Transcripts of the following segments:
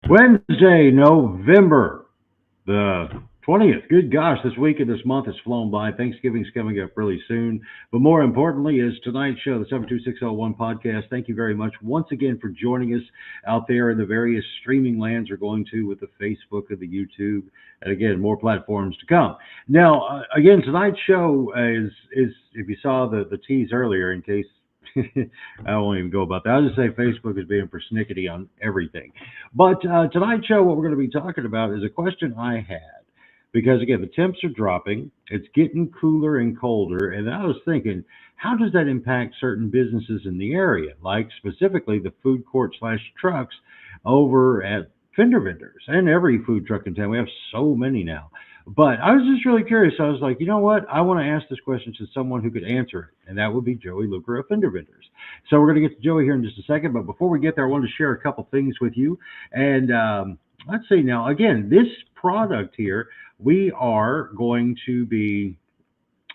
Wednesday, November the 20th. Good gosh, this week and this month has flown by. Thanksgiving's coming up really soon. But more importantly is tonight's show, the 72601 podcast. Thank you very much once again for joining us out there in the various streaming lands we're going to with the Facebook and the YouTube. And again, more platforms to come. Now, again, tonight's show is if you saw the tease earlier, in case I won't even go about that. I'll just say Facebook is being persnickety on everything. But tonight's show, what we're going to be talking about is a question I had. Because again, the temps are dropping, it's getting cooler and colder, and I was thinking, how does that impact certain businesses in the area, like specifically the food court slash trucks over at fender vendors and every food truck in town. We have so many now. But I was just really curious. I was like, you know what? I want to ask this question to someone who could answer it, and that would be Joey Luker of Fender Vendors. So we're going to get to Joey here in just a second. But before we get there, I wanted to share a couple things with you. And let's see now. Again, this product here, we are going to be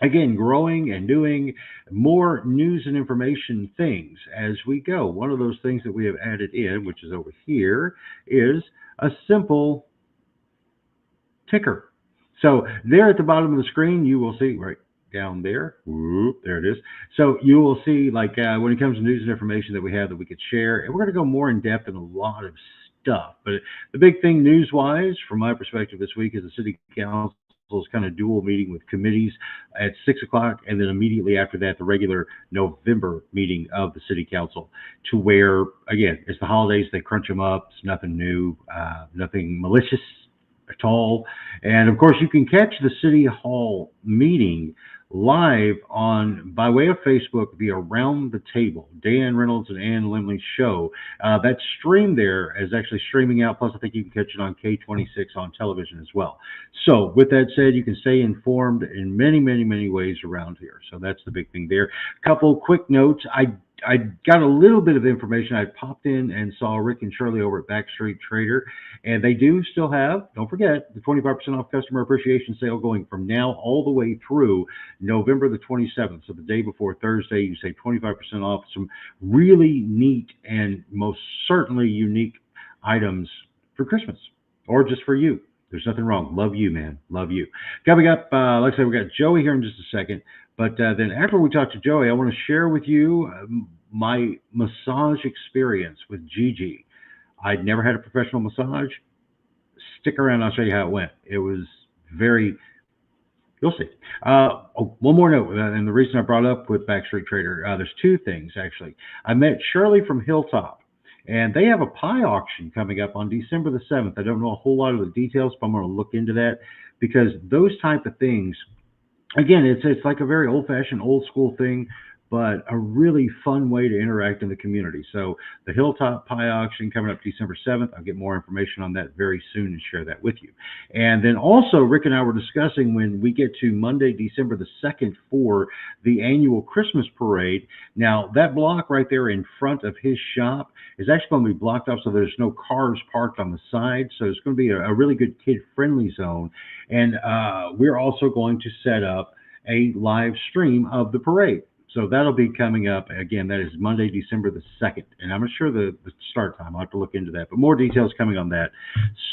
again growing and doing more news and information things as we go. One of those things that we have added in, which is over here, is a simple ticker. So there at the bottom of the screen, you will see right down there. Whoop, there it is. So you will see, like when it comes to news and information that we have that we could share, and we're going to go more in depth in a lot of stuff. But the big thing news-wise, from my perspective this week, is the city council's kind of dual meeting with committees at 6 o'clock, and then immediately after that, the regular November meeting of the city council, to where, again, it's the holidays, they crunch them up. It's nothing new, nothing malicious at all. And of course, you can catch the city hall meeting live on by way of Facebook via Around the Table, Dan Reynolds and Ann Limley's show. That stream there is actually streaming out. Plus, I think you can catch it on K26 on television as well. So with that said, you can stay informed in many, many, many ways around here. So that's the big thing there. A couple quick notes. I got a little bit of information. I popped in and saw Rick and Shirley over at Backstreet Trader, and they do still have, don't forget, the 25% off customer appreciation sale going from now all the way through November the 27th. So the day before Thursday, you save 25% off some really neat and most certainly unique items for Christmas or just for you. There's nothing wrong. Love you, man. Love you. Coming up, like I said, we got Joey here in just a second. But then after we talk to Joey, I want to share with you my massage experience with Gigi. I'd never had a professional massage. Stick around. I'll show you how it went. It was very, you'll see. One more note, and the reason I brought up with Backstreet Trader, there's two things, actually. I met Shirley from Hilltop, and they have a pie auction coming up on December the 7th. I don't know a whole lot of the details, but I'm going to look into that because those type of things, again, it's like a very old-fashioned, old-school thing, but a really fun way to interact in the community. So the Hilltop Pie Auction coming up December 7th. I'll get more information on that very soon and share that with you. And then also, Rick and I were discussing when we get to Monday, December the 2nd for the annual Christmas parade. Now, that block right there in front of his shop is actually going to be blocked off so there's no cars parked on the side. So it's going to be a really good kid-friendly zone. And we're also going to set up a live stream of the parade. So that'll be coming up. Again, that is Monday, December the 2nd. And I'm not sure the start time. I'll have to look into that. But more details coming on that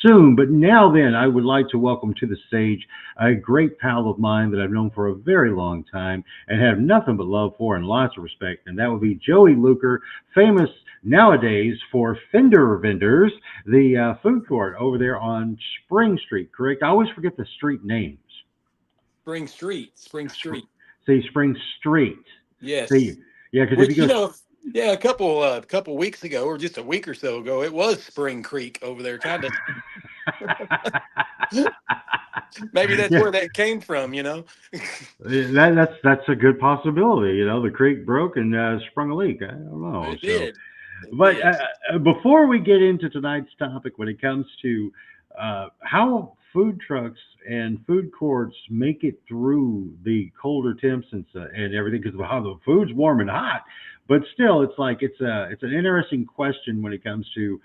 soon. But now then, I would like to welcome to the stage a great pal of mine that I've known for a very long time and have nothing but love for and lots of respect. And that would be Joey Luker, famous nowadays for Fender Vendors, the food court over there on Spring Street, correct? I always forget the street names. Spring Street. See, Spring Street. Yes. See, yeah, because if you go, a couple weeks ago, or just a week or so ago, it was Spring Creek over there, kind of. Maybe that's where that came from, That's a good possibility. The creek broke and sprung a leak. I don't know. It did. But before we get into tonight's topic, when it comes to how food trucks and food courts make it through the colder temps and everything, because how the food's warm and hot, but still, it's like it's an interesting question when it comes to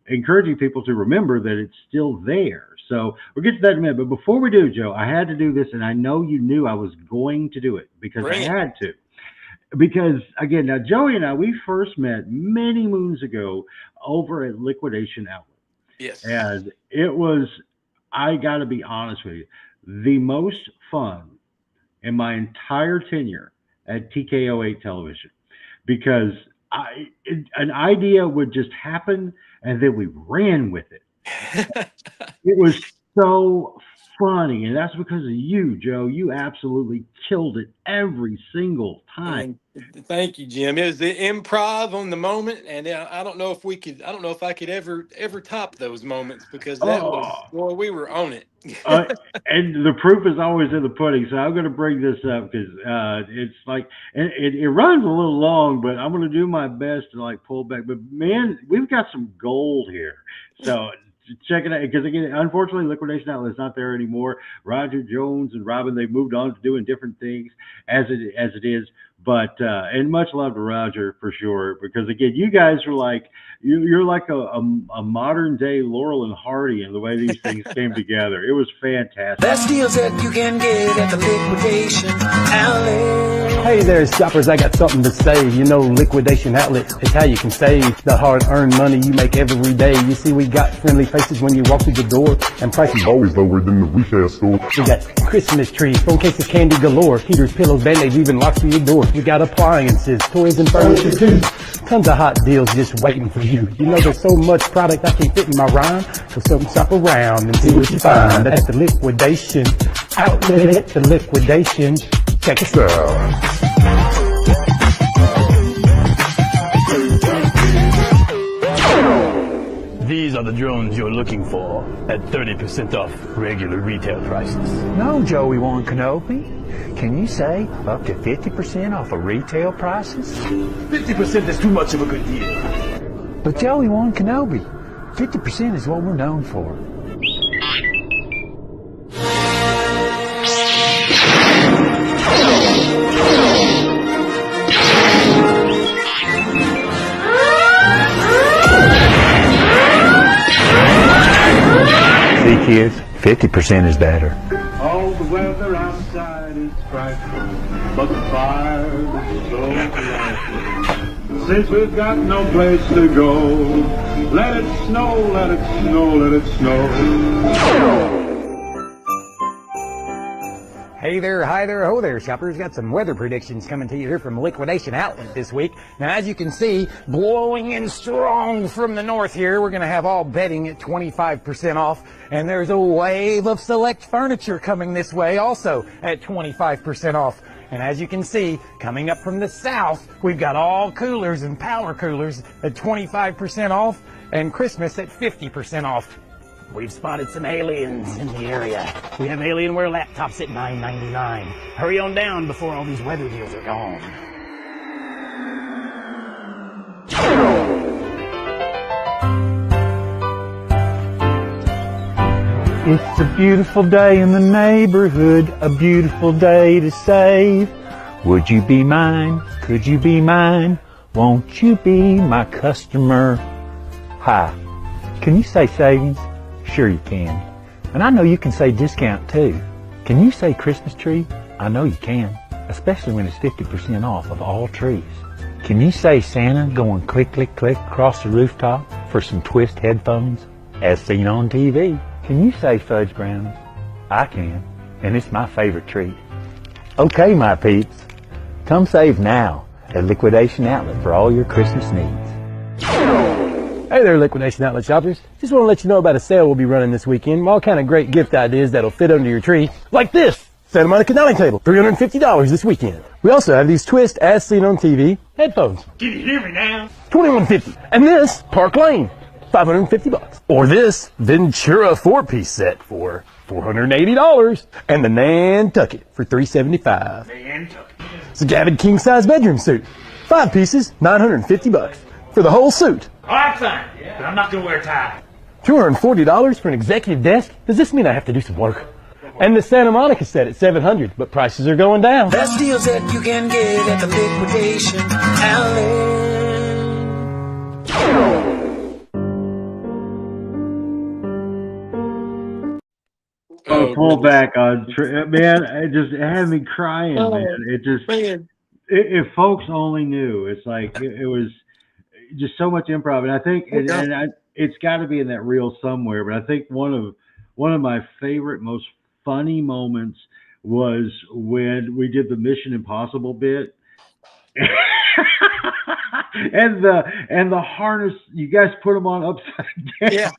encouraging people to remember that it's still there. So we'll get to that in a minute. But before we do, Joe, I had to do this, and I know you knew I was going to do it because I had to. Because, again, now Joey and I, we first met many moons ago over at Liquidation Outlet. Yes. And it was, I got to be honest with you, the most fun in my entire tenure at TKO8 television, because an idea would just happen and then we ran with it. It was so funny, and that's because of you, Joe. You absolutely killed it every single time. And thank you, Jim. It was the improv on the moment, and I don't know if we could. I don't know if I could ever top those moments because that was, Oh, boy, we were on it. uh, and the proof is always in the pudding. So I'm going to bring this up because it's like, and it runs a little long, but I'm going to do my best to like pull back. But man, we've got some gold here. So check it out, because again, unfortunately, Liquidation Outlet's not there anymore. Roger Jones and Robin, they've moved on to doing different things as it is. But and much love to Roger for sure, because again, you guys are like, you're like a modern day Laurel and Hardy in the way these things came together. It was fantastic. Best deals that you can get at the Liquidation Outlet. Hey there, shoppers, I got something to say. You know, Liquidation Outlet is how you can save the hard-earned money you make every day. You see, we got friendly faces when you walk through the door, and prices always lower than the retail store. We got Christmas trees, phone cases, candy galore, heaters, pillows, band-aids, even locks for your door. We got appliances, toys, and furniture too. Tons of hot deals just waiting for you. You know, there's so much product I can't fit in my rhyme, so come shop around and see what you find. That's the Liquidation Outlet, the Liquidation. Check us out. These are the drones you're looking for at 30% off regular retail prices. No, Joey Warren Kenobi. Can you say up to 50% off of retail prices? 50% is too much of a good deal. But Joey Warren Kenobi, 50% is what we're known for. See, kids, 50% is better. All the weather outside is frightful, but the fire is so delightful. Since we've got no place to go, let it snow, let it snow, let it snow. Hey there, hi there, ho there, shoppers. Got some weather predictions coming to you here from Liquidation Outlet this week. Now, as you can see, blowing in strong from the north here, we're going to have all bedding at 25% off. And there's a wave of select furniture coming this way also at 25% off. And as you can see, coming up from the south, we've got all coolers and power coolers at 25% off and Christmas at 50% off. We've spotted some aliens in the area. We have Alienware laptops at $9.99. Hurry on down before all these weather deals are gone. It's a beautiful day in the neighborhood, a beautiful day to save. Would you be mine? Could you be mine? Won't you be my customer? Hi. Can you say savings? Sure you can. And I know you can say discount too. Can you say Christmas tree? I know you can, especially when it's 50% off of all trees. Can you say Santa going click, click, click across the rooftop for some Twist headphones as seen on TV? Can you say fudge brownies? I can, and it's my favorite treat. Okay, my peeps, come save now at Liquidation Outlet for all your Christmas needs. Hey there, Liquidation Outlet shoppers. Just want to let you know about a sale we'll be running this weekend. All kind of great gift ideas that'll fit under your tree. Like this Santa Monica dining table, $350 this weekend. We also have these Twist as seen on TV headphones. Can you hear me now? $21.50. And this Park Lane, $550. Or this Ventura 4-piece set for $480. And the Nantucket for $375. Nantucket. It's a Gavid king size bedroom suit. 5 pieces, $950 for the whole suit. All right, fine. But I'm not going to wear a tie. $240 for an executive desk? Does this mean I have to do some work? And the Santa Monica set at $700, but prices are going down. Best deals that you can get at the Liquidation Outlet. Pull back on man. It had me crying, man. It just, Man. if folks only knew, it's like it was just so much improv, and I think, and it's got to be in that reel somewhere. But I think one of my favorite, most funny moments was when we did the Mission Impossible bit. And the harness, you guys put them on upside Yeah. down.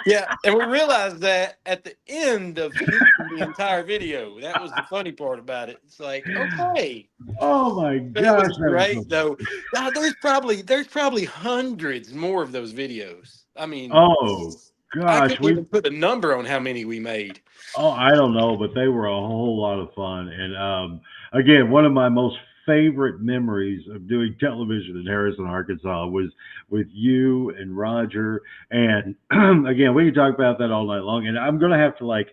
Yeah, and we realized that at the end of shooting the entire video. That was the funny part about it. It's like, okay, Oh my but it was gosh, that was so great though. Now, there's probably hundreds more of those videos. I mean, oh I gosh, couldn't even put a number on how many we made. I don't know, but they were a whole lot of fun. And again, one of my most favorite memories of doing television in Harrison, Arkansas was with you and Roger. And again, we can talk about that all night long. And I'm going to have to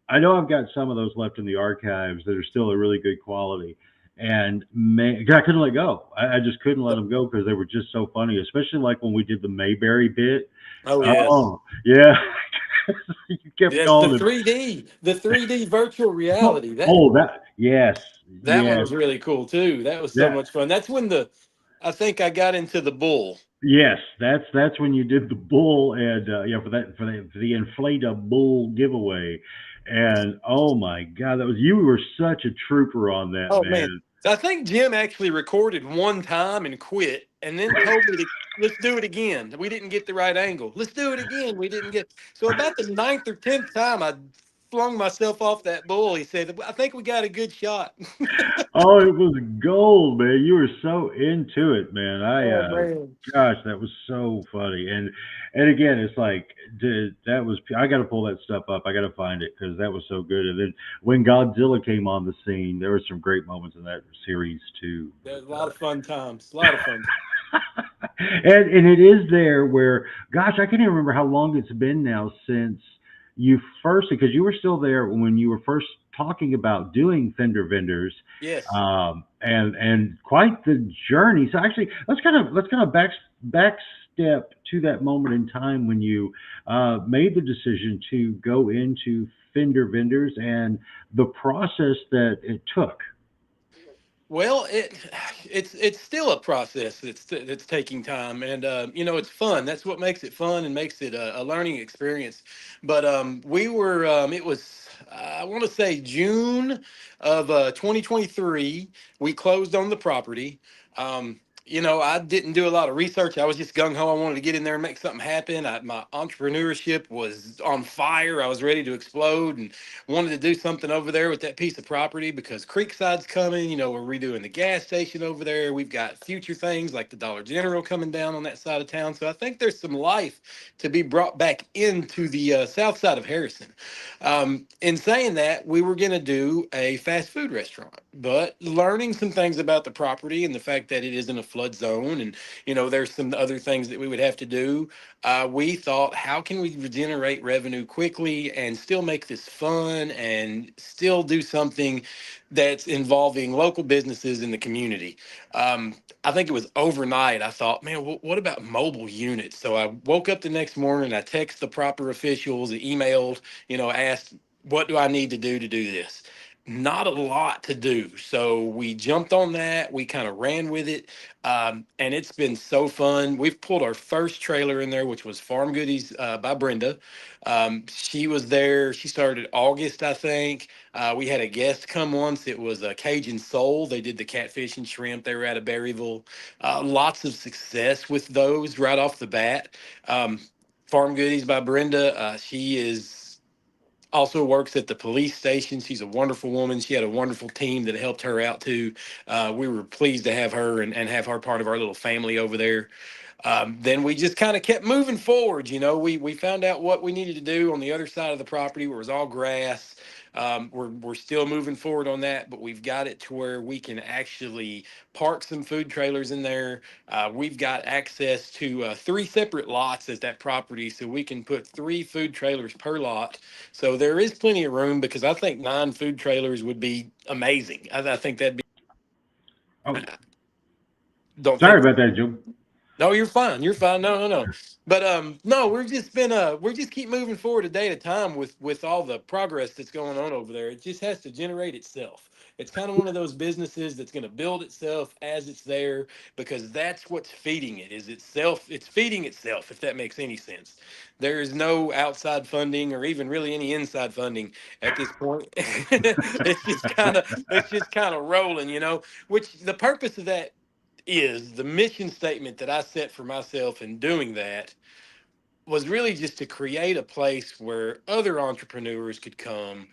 I know I've got some of those left in the archives that are still a really good quality. And man, I couldn't let go. I just couldn't let them go because they were just so funny, especially like when we did the Mayberry bit. Oh yes. Oh, yeah. You kept Yes, the calling it. 3D, the 3D virtual reality. That Oh, that yes, that one yes, was really cool too. That was so that much fun. That's when I think I got into the bull. yes, that's when you did the bull and for the inflatable bull giveaway, and oh my God, that was you were such a trooper on that, Oh man. man. So I think Jim actually recorded one time and quit and then told me to let's do it again. We didn't get the right angle. Let's do it again. We didn't get so about the ninth or tenth time I flung myself off that bull. He said, I think we got a good shot. Oh, it was gold, man. You were so into it, man. Oh man. Gosh, that was so funny. And again, it's like, that was, I got to pull that stuff up. I got to find it because that was so good. And then when Godzilla came on the scene, there were some great moments in that series too. There's a lot of fun times. A lot of fun. And it is there where, gosh, I can't even remember how long it's been now since you first, because you were still there when you were first talking about doing fender vendors, Yes. and quite the journey. So actually, let's kind of back step to that moment in time when you made the decision to go into fender vendors and the process that it took. Well, it's still a process that's taking time, and it's fun. That's what makes it fun and makes it a learning experience. But we were it was I want to say June of 2023. We closed on the property. I didn't do a lot of research. I was just gung ho. I wanted to get in there and make something happen. My entrepreneurship was on fire. I was ready to explode and wanted to do something over there with that piece of property because Creekside's coming. We're redoing the gas station over there. We've got future things like the Dollar General coming down on that side of town. So I think there's some life to be brought back into the south side of Harrison. In saying that, we were going to do a fast food restaurant, but learning some things about the property and the fact that it is in a flood zone and, there's some other things that we would have to do. We thought, how can we generate revenue quickly and still make this fun and still do something that's involving local businesses in the community? I think it was overnight. I thought, man, what about mobile units? So I woke up the next morning, I texted the proper officials, I emailed, asked, what do I need to do this? Not a lot to do. So we jumped on that. We kind of ran with it. And it's been so fun. We've pulled our first trailer in there, which was Farm Goodies by Brenda. She was there. She started August, I think. We had a guest come once. It was a Cajun Soul. They did the catfish and shrimp. They were out of Berryville. Lots of success with those right off the bat. Farm Goodies by Brenda. She is also works at the police station. She's a wonderful woman. She had a wonderful team that helped her out too. We were pleased to have her and have her part of our little family over there. Then we just kind of kept moving forward. We found out what we needed to do on the other side of the property where it was all grass. We're still moving forward on that, but we've got it to where we can actually park some food trailers in there. We've got access to three separate lots at that property, so we can put three food trailers per lot. So there is plenty of room because I think 9 food trailers would be amazing. I think that'd be. Oh, Don't sorry think. about that, Joe. No, you're fine. You're fine. No, no, no. But no, we're just keep moving forward a day at a time with all the progress that's going on over there. It just has to generate itself. It's kind of one of those businesses that's going to build itself as it's there, because that's what's feeding it, is itself. It's feeding itself, if that makes any sense. There is no outside funding or even really any inside funding at this point. It's just kind of rolling, which the purpose of that is the mission statement that I set for myself in doing that was really just to create a place where other entrepreneurs could come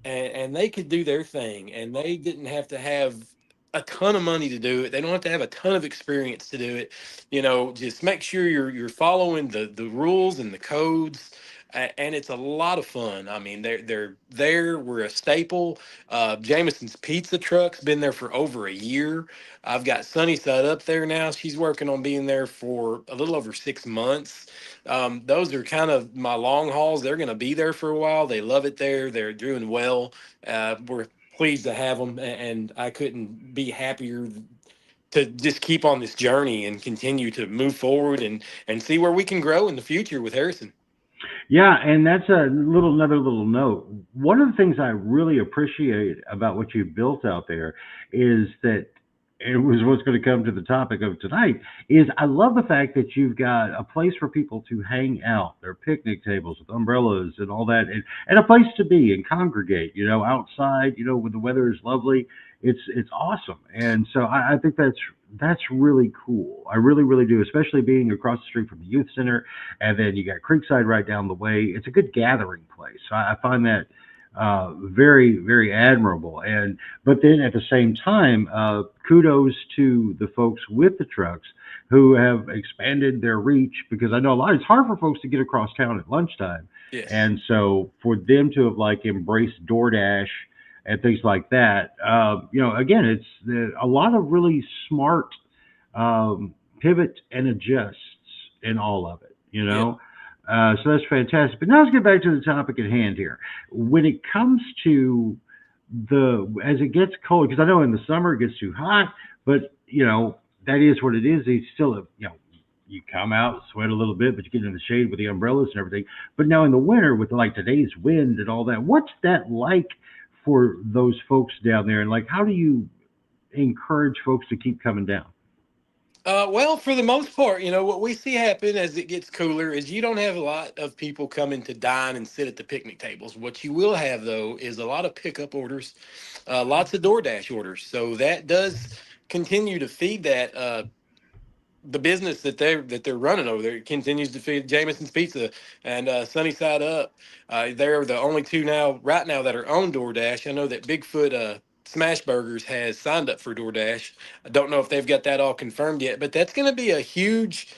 and they could do their thing, and they didn't have to have a ton of money to do it. They don't have to have a ton of experience to do it. Just make sure you're following the rules and the codes. And it's a lot of fun. I mean, they're there. We're a staple. Jameson's Pizza Truck's been there for over a year. I've got Sunnyside up there now. She's working on being there for a little over 6 months. Those are kind of my long hauls. They're going to be there for a while. They love it there. They're doing well. We're pleased to have them, and I couldn't be happier to just keep on this journey and continue to move forward and see where we can grow in the future with Harrison. Yeah, and that's another little note. One of the things I really appreciate about what you've built out there is that it was what's going to come to the topic of tonight is I love the fact that you've got a place for people to hang out. There are picnic tables with umbrellas and all that, and a place to be and congregate, outside, when the weather is lovely. It's awesome. And so I think that's really cool. I really, really do, especially being across the street from the youth center, and then you got Creekside right down the way. It's a good gathering place. I find that very, very admirable. But then at the same time, kudos to the folks with the trucks who have expanded their reach, because I know it's hard for folks to get across town at lunchtime. Yes. And so for them to have embraced DoorDash and things like that, again, it's a lot of really smart pivot and adjusts in all of it, Yeah. So that's fantastic. But now let's get back to the topic at hand here. When it comes to as it gets cold, because I know in the summer it gets too hot, but that is what it is. It's still you come out, sweat a little bit, but you get in the shade with the umbrellas and everything. But now in the winter with today's wind and all that, what's that like for those folks down there? And how do you encourage folks to keep coming down? Well, for the most part, what we see happen as it gets cooler is you don't have a lot of people coming to dine and sit at the picnic tables. What you will have, though, is a lot of pickup orders, lots of DoorDash orders. So that does continue to feed the business that they're running over there. It continues to feed Jameson's Pizza and Sunnyside Up. They're the only two right now that are on DoorDash. I know that Bigfoot Smash Burgers has signed up for DoorDash. I don't know if they've got that all confirmed yet, but that's going to be a huge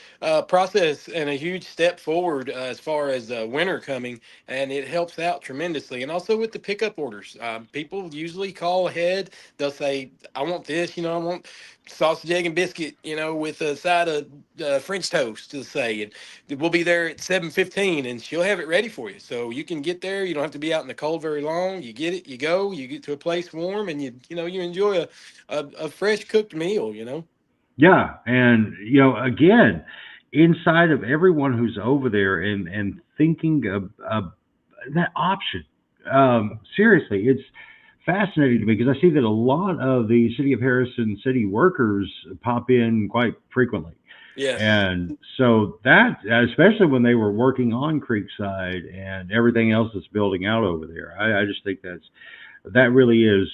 process and a huge step forward as far as winter coming, and it helps out tremendously. And also with the pickup orders, people usually call ahead. They'll say, "I want this," I want sausage, egg, and biscuit, with a side of French toast, to say, and we'll be there at 7:15, and she'll have it ready for you, so you can get there. You don't have to be out in the cold very long. You get it, you go, you get to a place warm, and you enjoy a fresh cooked meal. Yeah, and again, inside of everyone who's over there and thinking of that option, seriously, it's fascinating to me because I see that a lot of the city of Harrison city workers pop in quite frequently. Yes. And so that, especially when they were working on Creekside and everything else that's building out over there, I just think that really is,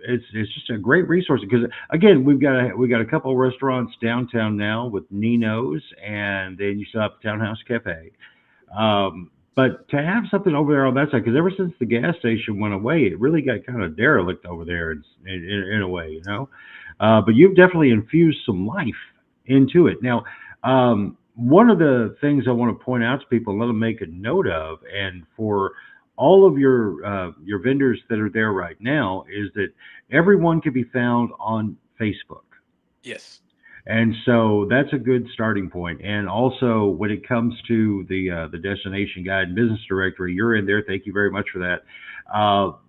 it's just a great resource, because again, we've got a couple of restaurants downtown now with Nino's, and then you still have Townhouse Cafe. But to have something over there on that side, because ever since the gas station went away, it really got kind of derelict over there in a way, But you've definitely infused some life into it. Now, one of the things I want to point out to people and let them make a note of, and for all of your vendors that are there right now, is that everyone can be found on Facebook. Yes. And so that's a good starting point. And also, when it comes to the destination guide and business directory, you're in there. Thank you very much for that.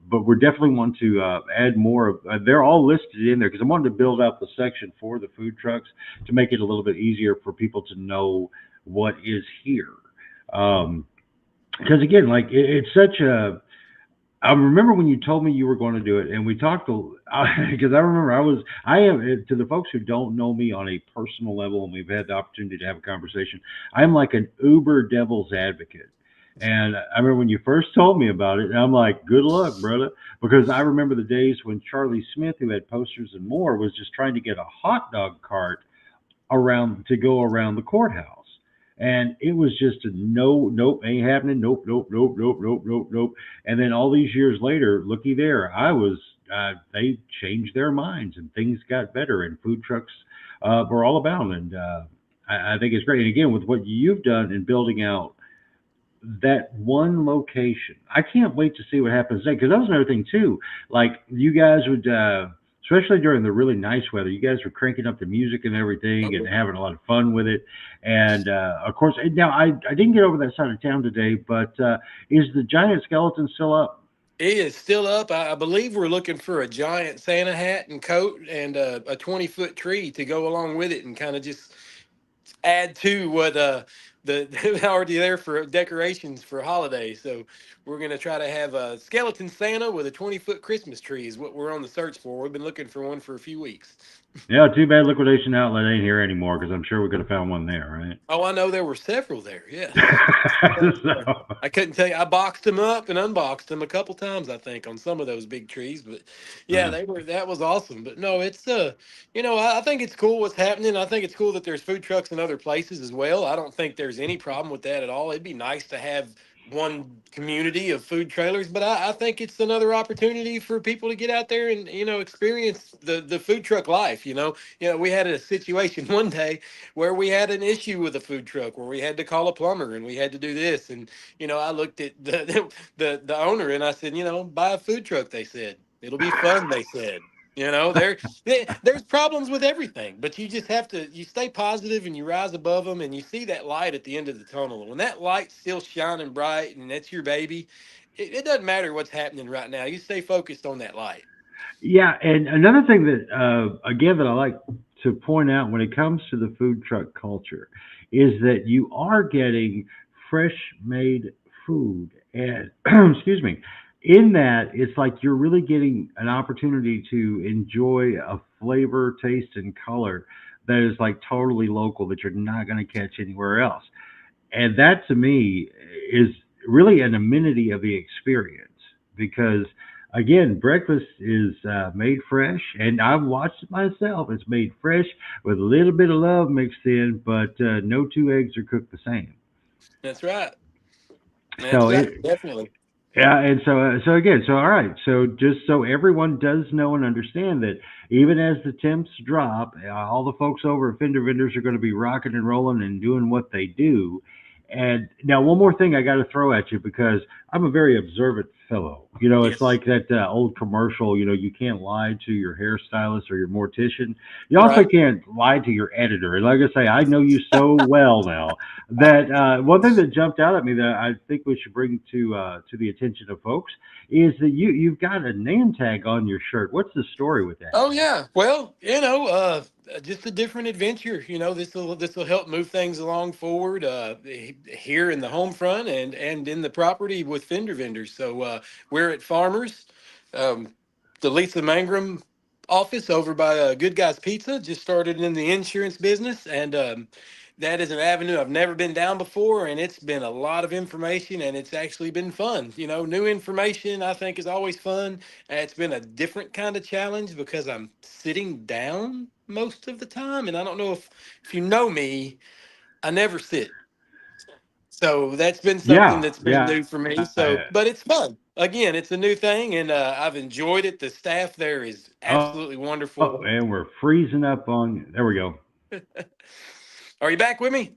But we definitely want to add more. They're all listed in there because I wanted to build out the section for the food trucks to make it a little bit easier for people to know what is here. Because again, like it's such a I remember when you told me you were going to do it, and we talked because I remember I am to the folks who don't know me on a personal level, and we've had the opportunity to have a conversation. I'm like an uber devil's advocate, and I remember when you first told me about it, and I'm like, good luck, brother, because I remember the days when Charlie Smith, who had posters and more, was just trying to get a hot dog cart around to go around the courthouse. And it was just a no, nope, ain't happening. Nope, nope, nope, nope, nope, nope, nope. And then all these years later, looky there, they changed their minds and things got better and food trucks were all about. And I think it's great. And again, with what you've done in building out that one location. I can't wait to see what happens next because that was another thing too. Like you guys would, especially during the really nice weather, you guys were cranking up the music and everything and having a lot of fun with it. And of course, now I didn't get over that side of town today, but is the giant skeleton still up? It is still up. I believe we're looking for a giant Santa hat and coat and a 20-foot tree to go along with it and kind of just add to what the already there for decorations for holidays. So we're going to try to have a skeleton Santa with a 20-foot Christmas tree is what we're on the search for. We've been looking for one for a few weeks. Yeah, too bad Liquidation Outlet ain't here anymore because I'm sure we could have found one there, right? Oh, I know there were several there. Yes. So, I couldn't tell you. I boxed them up and unboxed them a couple times, I think, on some of those big trees. But yeah, that was awesome. But no, it's I think it's cool what's happening. I think it's cool that there's food trucks in other places as well. I don't think there's any problem with that at all. It'd be nice to have one community of food trailers, but I think it's another opportunity for people to get out there and experience the food truck life. We had a situation one day where we had an issue with a food truck where we had to call a plumber and we had to do this. And, I looked at the owner and I said, buy a food truck, they said. It'll be fun, they said. There's problems with everything, but you just have to, you stay positive and you rise above them and you see that light at the end of the tunnel. And when that light's still shining bright and that's your baby, it doesn't matter what's happening right now. You stay focused on that light. yeah, and another thing that again that I like to point out when it comes to the food truck culture is that you are getting fresh made food and excuse me, in that it's like you're really getting an opportunity to enjoy a flavor, taste, and color that is like totally local that you're not going to catch anywhere else. And that to me is really an amenity of the experience because again breakfast is made fresh and I've watched it myself. It's made fresh with a little bit of love mixed in, but no two eggs are cooked the same. That's right. So Definitely. yeah, and so again, so all right, so just so everyone does know and understand that even as the temps drop, all the folks over at Fender Vendors are going to be rocking and rolling and doing what they do. And now one more thing I got to throw at you because I'm a very observant fellow. It's Yes. like that old commercial. You can't lie to your hairstylist or your mortician. You also Right. can't lie to your editor. And like I say, I know you so well now that one thing that jumped out at me that I think we should bring to the attention of folks is that you've got a name tag on your shirt. What's the story with that? Oh yeah. Well, just a different adventure. This will help move things along forward here in the home front and in the property with fender vendors. So we're at Farmers, um, the Lisa Mangrum office over by Good Guys Pizza. Just started in the insurance business, and that is an avenue I've never been down before, and it's been a lot of information, and it's actually been fun. New information I think is always fun. It's been a different kind of challenge because I'm sitting down most of the time. And I don't know if you know me, I never sit. So that's been something Yeah, that's been yeah. new for me. So, but it's fun. Again, it's a new thing and I've enjoyed it. The staff there is Oh, absolutely wonderful. and we're freezing up on. There we go. Are you back with me?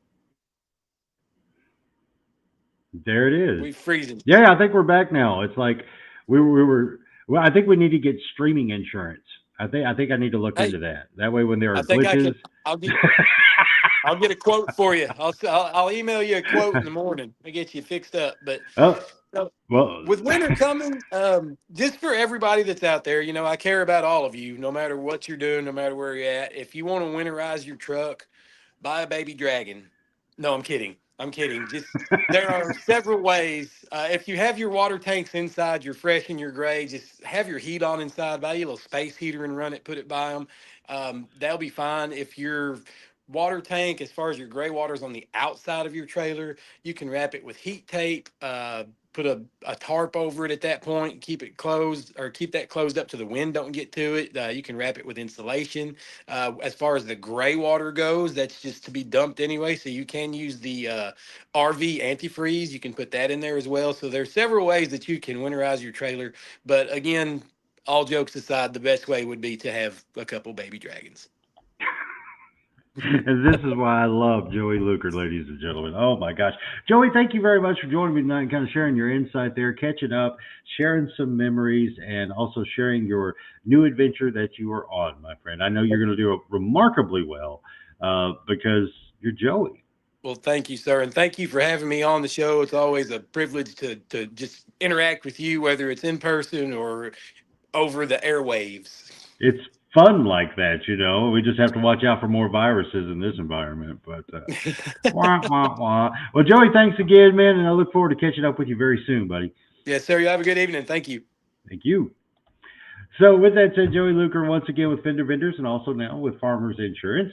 There it is. We freezing. Yeah, I think we're back now. It's like we were. Well, I think we need to get streaming insurance. I think I need to look Hey, into that. That way, when there I are think I glitches. can. I'll get a quote for you. I'll email you a quote in the morning. I get you fixed up. But Oh, uh, well. with winter coming, just for everybody that's out there, I care about all of you, no matter what you're doing, no matter where you're at. If you want to winterize your truck, buy a baby dragon. No, I'm kidding. I'm kidding. Just there are several ways. If you have your water tanks inside, you're fresh and you're gray. Just have your heat on inside. Buy you a little space heater and run it. Put it by them. That'll be fine. If your water tank, as far as your gray water, is on the outside of your trailer, you can wrap it with heat tape. Put a tarp over it at that point. Keep it closed, or keep that closed up to the wind don't get to it. You can wrap it with insulation. As far as the gray water goes, that's just to be dumped anyway. So you can use the RV antifreeze. You can put that in there as well. So there's several ways that you can winterize your trailer. But again, all jokes aside, the best way would be to have a couple baby dragons. And this is why I love Joey Luker, ladies and gentlemen. Oh my gosh. Joey, thank you very much for joining me tonight and kind of sharing your insight there, catching up, sharing some memories, and also sharing your new adventure that you are on, my friend. I know you're going to do remarkably well because you're Joey. Well, thank you, sir. And thank you for having me on the show. It's always a privilege to just interact with you, whether it's in person or over the airwaves. It's fun like that, We just have to watch out for more viruses in this environment. But wah, wah, wah. Well, Joey, thanks again, man, and I look forward to catching up with you very soon, buddy. Yes, sir. You have a good evening. Thank you. Thank you. So with that said, Joey Luker once again with Fender Vendors and also now with Farmers Insurance,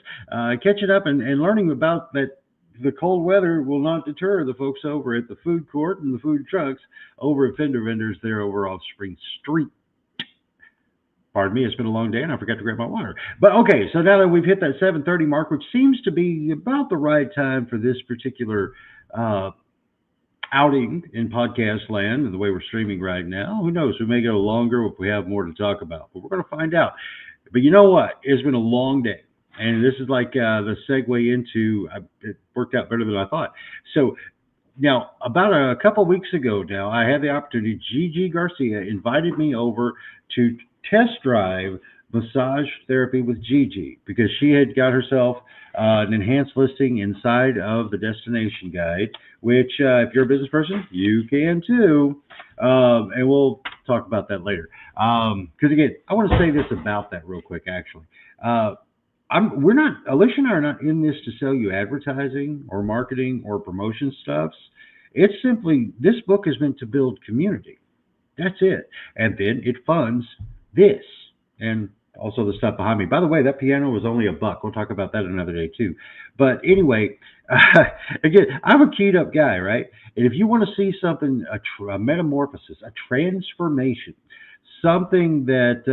catching up and learning about that. The cold weather will not deter the folks over at the food court and the food trucks over at Fender Vendors there over off Spring Street. Pardon me, it's been a long day and I forgot to grab my water. But okay, so now that we've hit that 7:30 mark, which seems to be about the right time for this particular outing in podcast land and the way we're streaming right now, who knows? We may go longer if we have more to talk about, but we're going to find out. But you know what? It's been a long day. And this is like the segue into, it worked out better than I thought. So now, about a couple of weeks ago now, I had the opportunity, Gigi Garcia invited me over to test drive massage therapy with Gigi because she had got herself an enhanced listing inside of the destination guide, which if you're a business person, you can too. And we'll talk about that later. Because again, I want to say this about that real quick, actually. We're not, Alicia and I are not in this to sell you advertising or marketing or promotion stuffs. It's simply, this book is meant to build community. That's it. And then it funds this and also the stuff behind me. By the way, that piano was only $1. We'll talk about that another day too. But anyway, again, I'm a keyed up guy, right? And if you want to see something, a metamorphosis, a transformation, something that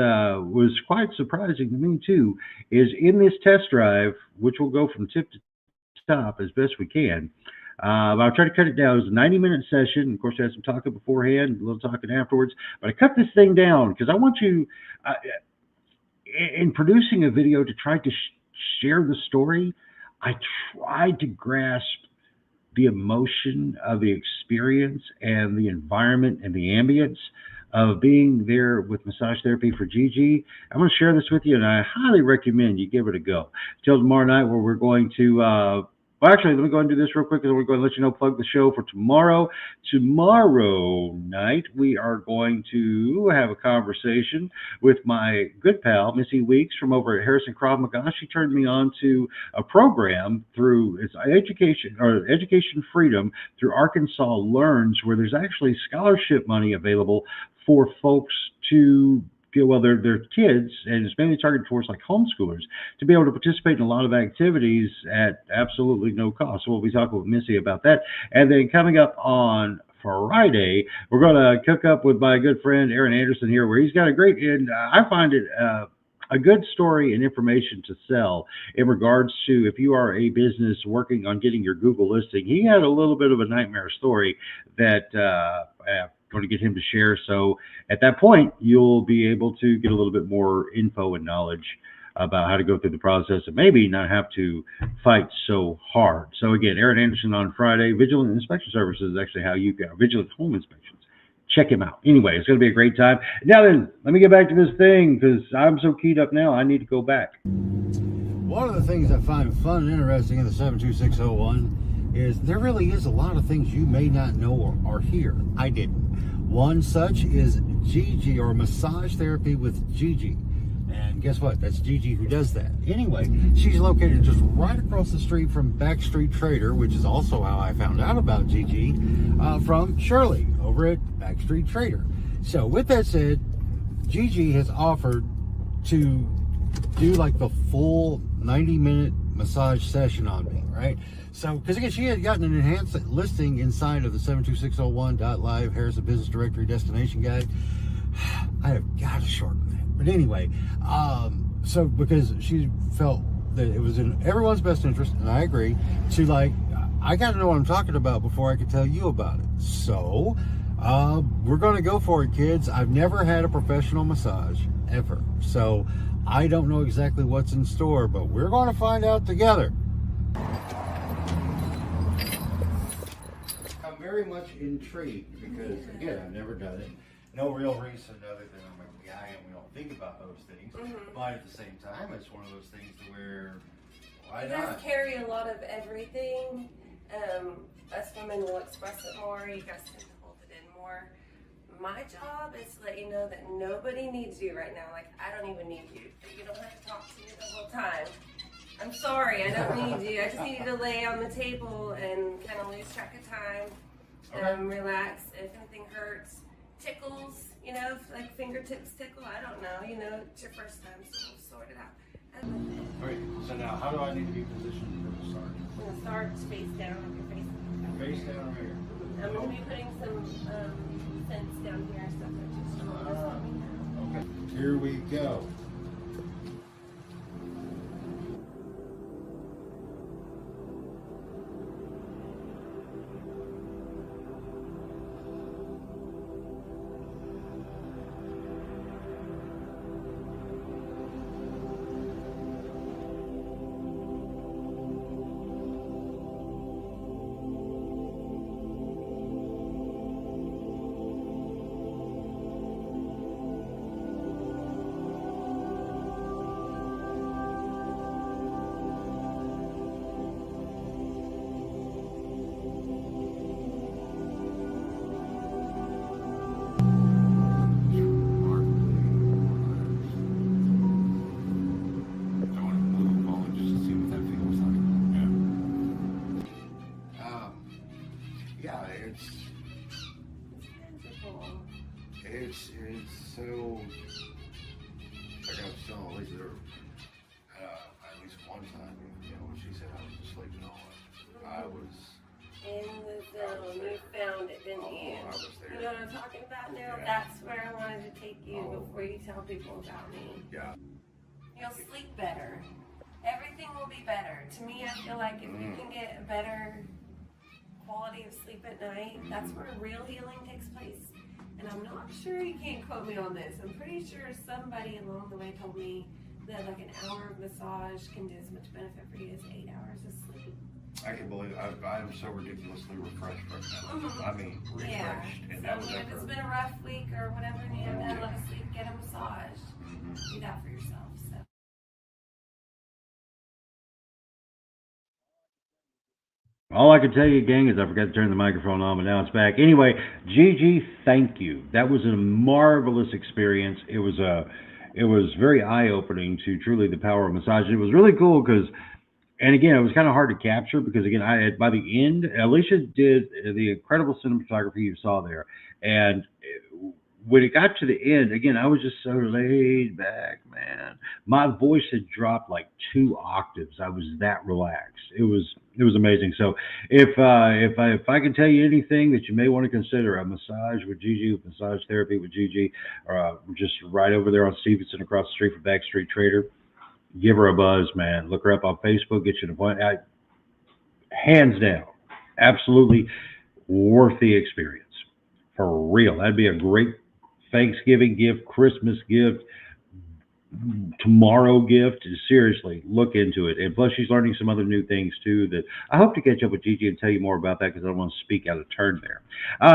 was quite surprising to me too, is in this test drive, which will go from tip to top as best we can. I'll try to cut it down. It was a 90-minute session. Of course, I had some talking beforehand, a little talking afterwards. But I cut this thing down because I want you, in producing a video to try to share the story, I tried to grasp the emotion of the experience and the environment and the ambience of being there with massage therapy for Gigi. I'm going to share this with you, and I highly recommend you give it a go. Till tomorrow night, where we're going to well, actually, let me go and do this real quick, and we're going to let you know, plug the show for tomorrow. Tomorrow night, we are going to have a conversation with my good pal, Missy Weeks, from over at Harrison Krav Maga. She turned me on to a program through it's Education Freedom through Arkansas Learns, where there's actually scholarship money available for folks to their kids, and it's mainly targeted towards like homeschoolers, to be able to participate in a lot of activities at absolutely no cost. So we'll be talking with Missy about that. And then coming up on Friday, we're going to cook up with my good friend Aaron Anderson here, where he's got a great, and I find it a good story and information to sell in regards to if you are a business working on getting your Google listing. He had a little bit of a nightmare story that going to get him to share. So at that point, you'll be able to get a little bit more info and knowledge about how to go through the process and maybe not have to fight so hard. So again, Aaron Anderson on Friday. Vigilant Inspection Services is actually how you get Vigilant Home Inspections check him out. Anyway, it's going to be a great time. Now then, let me get back to this thing because I'm so keyed up now. I need to go back. One of the things I find fun and interesting in the 72601 is there really is a lot of things you may not know are here. I didn't. One such is Gigi, or massage therapy with Gigi. And guess what? That's Gigi who does that. Anyway, she's located just right across the street from Backstreet Trader, which is also how I found out about Gigi, from Shirley over at Backstreet Trader. So with that said, Gigi has offered to do like the full 90-minute massage session on me, right? So, because again, she had gotten an enhanced listing inside of the 72601.live Harrison Business Directory Destination Guide. I have got to shorten that. But anyway, so because she felt that it was in everyone's best interest, and I agree, to like, I got to know what I'm talking about before I could tell you about it. So, we're going to go for it, kids. I've never had a professional massage, ever. So, I don't know exactly what's in store, but we're going to find out together. I'm very much intrigued because, again, I've never done it. No real reason other than I'm a guy and we don't think about those things. But at the same time, it's one of those things to where, why It not? does carry a lot of everything. Us women will express it more. You guys tend to hold it in more. My job is to let you know that nobody needs you right now. Like, I don't even need you. You don't have to talk to me the whole time. I'm sorry, I don't need you. I just need you to lay on the table and kind of lose track of time. Relax. If anything hurts, tickles, you know, if, like fingertips tickle, I don't know. You know, it's your first time, so we'll sort it out. All right, so now how do I need to be positioned for the start? I'm going to start face down with your face. Face down right here. I'm going to be putting some scents down here, stuff that just let me know. Okay, here we go. It's so, like I was telling Lisa, at least one time, you know, when she said I was just like, no, I was in the zone. You found it, didn't you? I was there. You know what I'm talking about now? Yeah. That's where I wanted to take you before you tell people about me. Yeah. You'll sleep better. Everything will be better. To me, I feel like if you can get a better quality of sleep at night, that's where real healing takes place. And I'm not sure, you can't quote me on this, I'm pretty sure somebody along the way told me that like an hour of massage can do as much benefit for you as 8 hours of sleep. I can believe it. I am so ridiculously refreshed right now. I mean, refreshed. Yeah. And So that was if after. it's been a rough week or whatever and you haven't had a lot of sleep, get a massage. Do that for yourself. So. All I can tell you, gang, is I forgot to turn the microphone on, but now it's back. Anyway, Gigi, thank you. That was a marvelous experience. It was very eye-opening to truly the power of massage. It was really cool because, and again, it was kind of hard to capture because, again, by the end, Alicia did the incredible cinematography you saw there. And when it got to the end, again, I was just so laid back, man. My voice had dropped like 2 octaves. I was that relaxed. It was amazing. So if I can tell you anything that you may want to consider, a massage with Gigi, massage therapy with Gigi, just right over there on Stevenson across the street from Backstreet Trader, give her a buzz, man. Look her up on Facebook, get you an appointment. Hands down, absolutely worth the experience. For real. That'd be a great Thanksgiving gift, Christmas gift, tomorrow gift. Seriously, look into it. And plus, she's learning some other new things too that I hope to catch up with Gigi and tell you more about that because I don't want to speak out of turn there.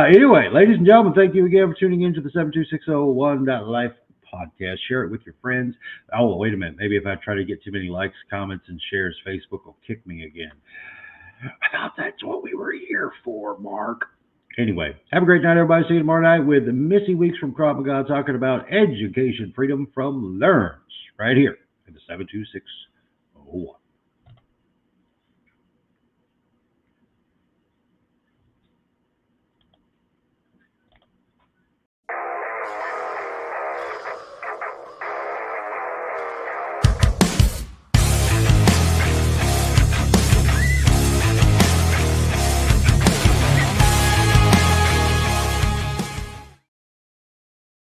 Anyway, ladies and gentlemen, thank you again for tuning in to the 72601.life podcast. Share it with your friends. Oh, wait a minute. Maybe if I try to get too many likes, comments, and shares, Facebook will kick me again. I thought that's what we were here for, Mark. Anyway, have a great night, everybody. See you tomorrow night with Missy Weeks from Krav Maga talking about education freedom from learns right here in the 72601.